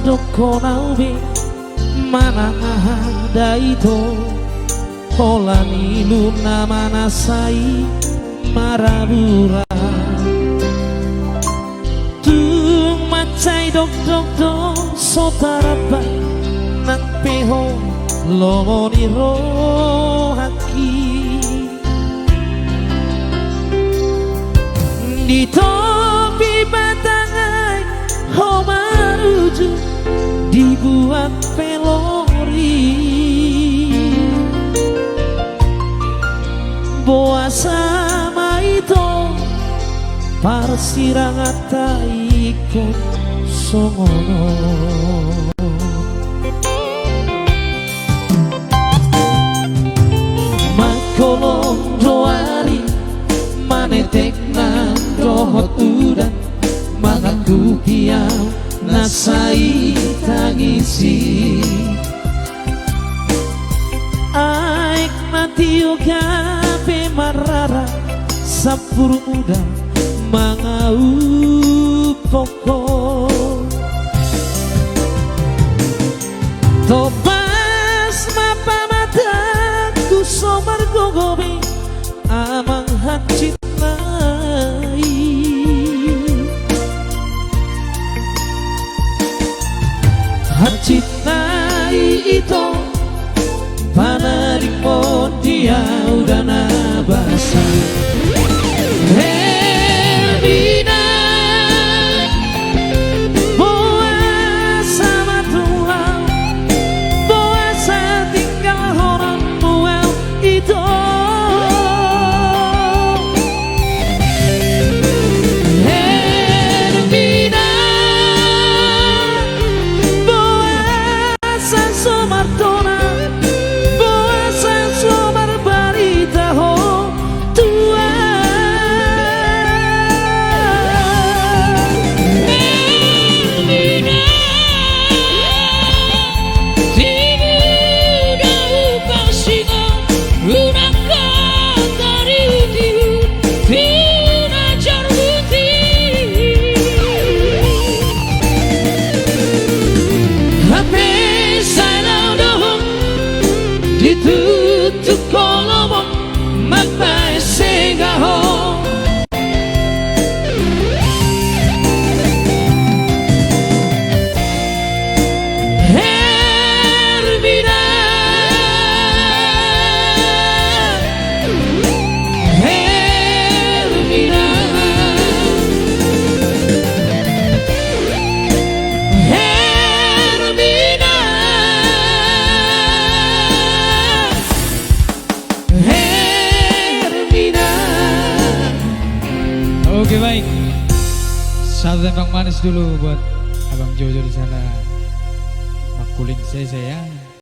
doko naube mana ada itu holani luna mana sai marabura tung macai dok sotaraba nang peho lomoni rohaki di topi batangai ho maruju dibuat pelori boa sama itu parsirangata ikut songono makolong doari manetek nang dohot udan mangaku kiau nasai tangisi aik matio kape marara sapur udan mangau pokok tobas mapa mataku somar gogobe amang hacit nai hacit nai itu panarik mon dia udah nabasa Hermina boa sama tulang boa setinggal orang muel itu Hermina boa sansomartona boa sansomar barita ho tua ditutup kolomong mapai segaho Hermina Hermina Hermina Oke baik, satu tembang manis dulu buat Abang Jojo di sana. Makulin saya.